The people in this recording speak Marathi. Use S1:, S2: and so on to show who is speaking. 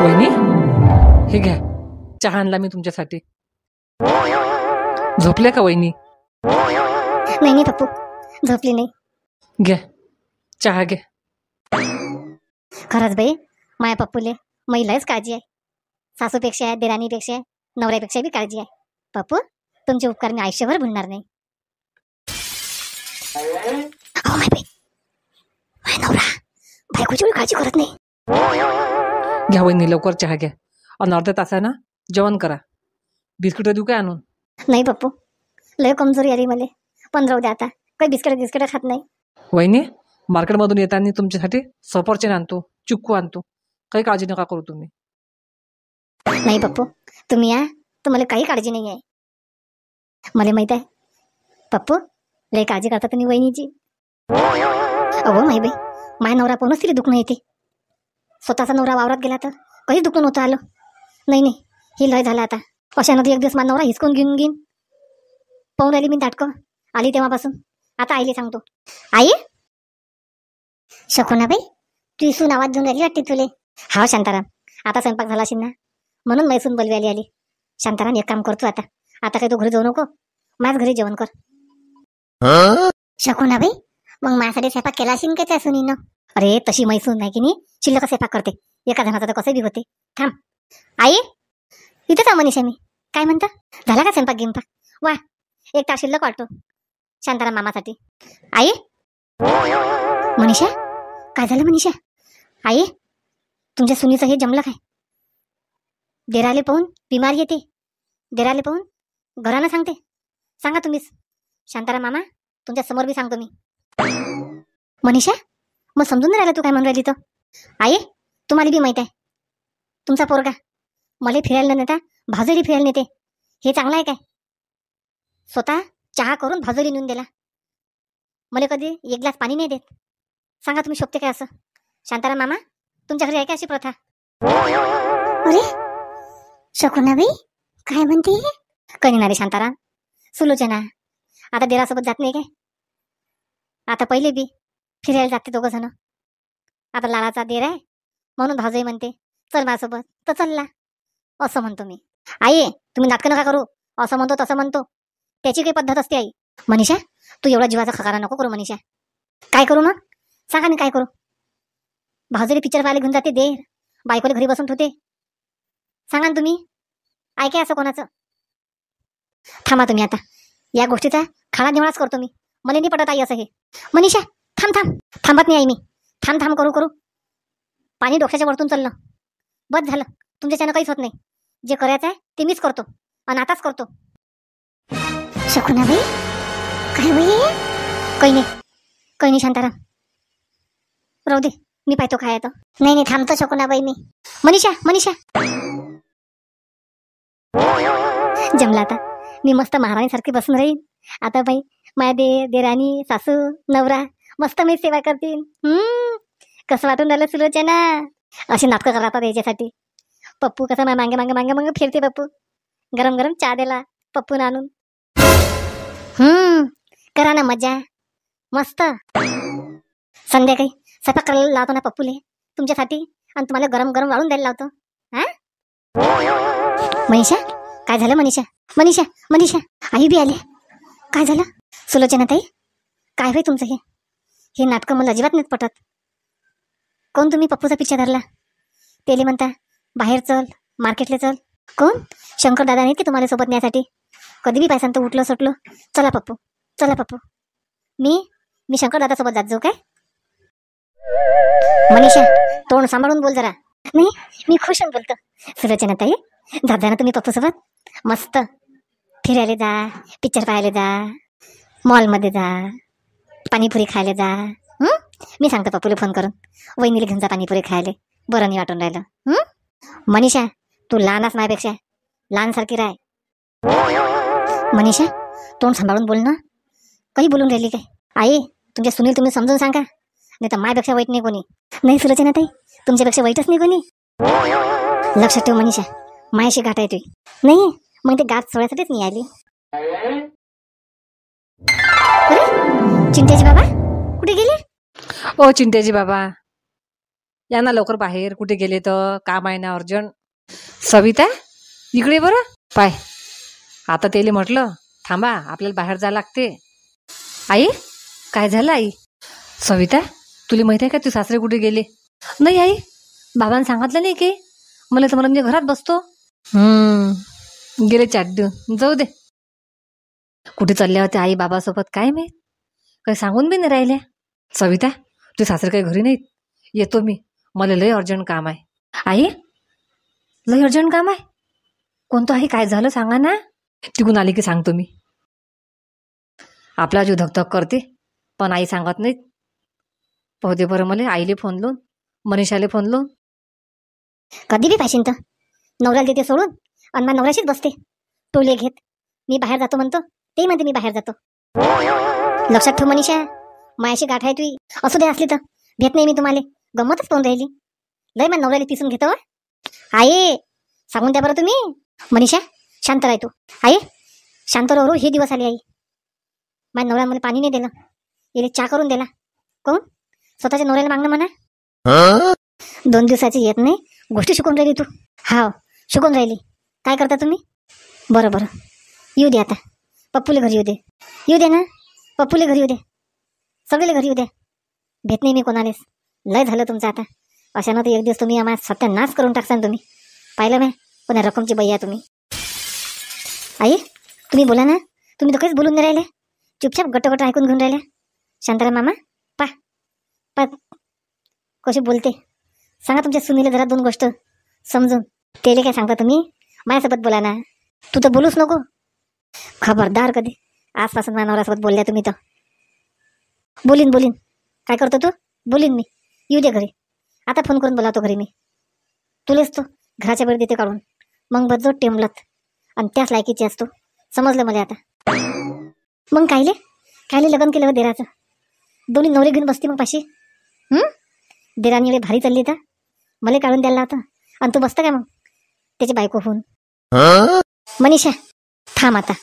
S1: वहिनी, हे घ्या, चहा आणला मी तुमच्यासाठी. झोपल्या का वहिनी?
S2: नाही नाही पप्पू, झोपली नाही.
S1: घ्या, चहा घ्या.
S2: खरंच बाई, माया पप्पूले महिलाच काळजी आहे. सासूपेक्षा आहे, देराणीपेक्षा आहे, नवऱ्यापेक्षा बी काळजी आहे. पप्पू, तुमचे उपकार मी आयुष्यभर भुलणार नाही. हो माय बाई, माय नवरा बायकोची एवढी काळजी करत नाही.
S1: घ्या वहिनी, लवकर चहा घ्या. आणि अर्ध्या तासानं जेवण करा. बिस्किट देऊ काय आणून?
S2: नाही पप्पू, लय कमजोरी आली मला. पण राहू द्या आता, काही बिस्किट खात नाही.
S1: वहिनी, मार्केटमधून येताना तुमच्यासाठी सफरचंद आणतो, चिक्कू आणतो. काही काळजी नका करू तुम्ही.
S2: नाही पप्पू, तुम्ही या, तुम्हाला काही काळजी नाही आहे. मला माहित आहे पप्पू, लय काळजी करतात तुम्ही वहिनीची. अहो माई बाई, माय नवरा पाहूनच तिला दुखणं येते. स्वतःचा नवरा वावरात गेला तर कधी दुखणं नव्हतं आलं. नाही नाही, हे लय झालं आता. अशा नदी एक दिवस माझा नवरा हिसकून घेऊन पाहून राहिली मी नाटकं. आली तेव्हापासून आता आईले सांगतो. आई शकुनाबाई, तू इसून आवाज देऊन राहिली वाटते तुले. हा शांताराम, आता स्वयंपाक झाला असेल ना, म्हणून मैसून बोलवायला आली. शांताराम, एक काम करतो आता. आता काही तू घरी जाऊ नको, माझ घरी जेवण कर. शकुनाबाई, मग माझ्यासाठी स्वयंपाक केला असेल का त्या सुनीनं? अरे तशी मैसून नाही की नाही, शिल्लक स्वयंपाक करते. एका जणाचा तर कसं बी होते. थांब आई, इथेच आहे मनीषा. मी काय म्हणता, झाला का स्वयंपाक गिंपाक? वा, एक तास शिल्लक वाटतो शांताराम मामासाठी. आई, मनीषा, काय झालं मनीषा? आई, तुमच्या सुनीचं हे जमलं काय? देराले पाहून बिमार येते, देराले पाहून घरानं सांगते. सांगा तुम्हीच. शांताराम मामा, तुमच्या समोर बी सांगतो मी. मनीषा, मग समजून नाही राहिलं तू काय म्हणून राहिली तर. आई, तुम्हाला बी माहित आहे तुमचा पोरगा मला फिरायला न नेता भाजोली फिरायला नेते. हे चांगलं आहे काय? स्वतः चहा करून भाजोली नेऊन दिला. मला कधी एक ग्लास पाणी नाही देत. सांगा तुम्ही, शोभते काय असं? शांताराम मामा, तुमच्या घरी आहे का अशी प्रथा? अरे शकुनाबाई, काय म्हणते? काही नाही रे शांताराम. सुलोचना आता देरासोबत जात नाही काय? आता पहिले बी फिरायला जाते दोघं जण. आता लालाचा देर आहे म्हणून भाऊजाई म्हणते चल माझ्यासोबत, तर चलला असं म्हणतो मी. आई, तुम्ही नाटकं नका करू. असं म्हणतो तसं म्हणतो, त्याची काही पद्धत असते. आई, मनीषा, तू एवढा जीवाचा खकारा नको करू. मनीषा, काय करू मग? सांगा मी काय करू? भाऊजाई पिक्चर पाहायला घेऊन जाते देर, बायकोला घरी बसून ठेवते. सांगा ना तुम्ही, ऐकाय असं कोणाचं? थांबा तुम्ही आता, या गोष्टीचा खाडा निवळाच करतो मी. मला नाही पटत आई असं हे. मनीषा, थांब थांब. थांबत नाही आई मी. थांब थांब करू पाणी डोक्याच्या वरतून चाललं. बस झालं, तुमच्याच्यानं काहीच होत नाही. जे करायचं आहे ते मीच करतो, आणि आताच करतो. शकुनाबाई, काय बाई? काही नाही शांताराम, राहू दे, मी पाहतो काय येतं. नाही थांबतो शकुनाबाई मी. मनीषा, जमला आता. मी मस्त महाराणीसारखी बसून राहीन आता. बाई, माझ्या देराणी सासू नवरा मस्त मी सेवा करतील. कसं वाटून राहिलं सुलोचना? अशी नाटकं करतात याच्यासाठी. पप्पू कसं मागे फिरते. पप्पू गरम गरम चहा दिला पप्पून आणून. करा ना मजा मस्त. संध्याकाळी स्वयंपाक करायला लावतो ना पप्पूले तुमच्यासाठी, आणि तुम्हाला गरम गरम वाळून द्यायला लावतो. हा मनीषा, काय झालं? मनीषा, आई बी आली. काय झालं सुलोचना ताई? काय भाई तुमचं हे नाटकं मला अजिबात नाही पटत. कोण तुम्ही पप्पूचा पिच्छा धरला? तेले म्हणता बाहेर चल, मार्केटला चल. कोण? शंकर दादा नाहीत की तुम्हाला सोबत न्यासाठी? कधी बी पायसान तर उठलं सुटलं. चला पप्पू. मी शंकर दादा सोबत जात जाऊ काय? मनीषा, तोंड सांभाळून बोल जरा. नाही, मी खुश होऊन बोलतो. सुलोचना ताई, जात जा ना तुम्ही पप्पू सोबत. मस्त फिरायला जा, पिक्चर पाहायला जा, मॉलमध्ये जा, पाणीपुरी खायला जा. मी सांगतो पप्पूला फोन करून, वहिनीला घेऊन जा पाणीपुरी खायला. बरं नाही वाटून राहिलं. मनीषा, तू लहानच माझ्यापेक्षा, लहानसारखी राय. मनीषा, तोंड सांभाळून बोल ना. काही बोलून राहिली काय? आई, तुमच्या सुनील तुम्ही समजून सांगा, नाही तर माझ्यापेक्षा वाईट नाही कोणी. नाही सुलोचना ताई, तुमच्यापेक्षा वाईटच नाही कोणी. लक्षात ठेव मनीषा, मायाशी गाठ आहे तुझी. नाही मग ते गाठ सोडायसाठीच नाही आली. अरे चिंट्याजी बाबा कुठे गेले?
S1: ओ चिंट्याजी बाबा, या ना लवकर बाहेर. कुठे गेले तर? काम आहे ना अर्जंट. सविता इकडे बरं. पाय आता त्याला म्हटलं थांबा आपल्याला बाहेर जायला लागते. आई काय झालं आई? सविता तुला माहिती आहे का तू सासरे कुठे गेले? नाही आई, बाबांनी सांगितलं नाही की. मला तर म्हणून मी घरात बसतो. गेले चाट देऊन. जाऊ दे. कुठे चालल्या होत्या आई बाबासोबत काय माहित, काही सांगून बी नाही राहिल्या. सविता तू सासरे काही घरी नाहीत. येतो मी, मला लय अर्जंट काम आहे. आई लय अर्जंट काम आहे? कोणतं आहे? काय झालं सांगा ना. तिकून आली की सांगतो मी. आपला जीव धकधक करते पण आई सांगत नाहीत. पाहू दे बरं मला. आईले फोन लावून, मनीषाले फोन लावून.
S2: कधी बी पाहिजे तर नवऱ्याला देते सोडून आणि मग नवऱ्याशीच बसते टोले घेत. मी बाहेर जातो म्हणतो, ते म्हणते मी बाहेर जातो. लक्षात ठेव मनीषा, मायाशी गाठ आहे तुझी. असू दे असली तर भेट नाही मी तुम्हाला. गंमतच पाहून राहिली. लय मग नवऱ्याला पिसून घेतो. आई सांगून द्या बरं तुम्ही. मनीषा शांत राह तू. आई शांत राहू. हे दिवस आले आई. माझ्या नवऱ्याला मला पाणी नाही दिलं, याला चहा करून दिला. कोण? स्वतःच्या नवऱ्याला मागणं म्हणा. 2 दिवसाची येत नाही गोष्टी शिकून राहिली तू. हा शिकून राहिली. काय करता तुम्ही? बरं बरं येऊ दे आता. पप्पूले घरी येऊ दे. येऊ दे ना पप्पूले घरी येऊ दे. सगळेले घरी येऊ दे. भेट नाही मी कोणालेच. लय झालं तुमचं आता. अशानं तर एक दिवस तुम्ही आम्हाला सत्यानाश करून टाकसान तुम्ही. पाहिलं नाही कोणा रकमची बाई आहे तुम्ही. आई तुम्ही बोला ना. तुम्ही तर काहीच बोलून नाही राहिले. चुपचाप गट्ट ऐकून घेऊन राहिल्या. शांताराम मामा पा कशी बोलते. सांगा तुमच्या सुनीला जरा 2 गोष्ट समजून. तेले काय सांगता तुम्ही? माझ्यासोबत बोला ना. तू तर बोलूच नको. खबरदार कधी आजपासून माझ्या नवऱ्यासोबत बोलल्या तुम्ही तर. बोलीन. काय करतो तू? बोलीन मी. येऊ दे घरी. आता फोन करून बोलावतो घरी मी. तुलेच तो घराच्या वेळ देते काढून. मग बदलो टेमलत आणि त्याच लायकीची असतो. समजलं मला आता. मग कायले लग्न केलं हो देराचं? दोन्ही नवरे घेऊन बसते मग पाशी. देरानी एवढे भारी चालली तर मला काढून द्यायला होतं आणि तू बसता का मग त्याची बायको होऊन? मनीषा थांब आता.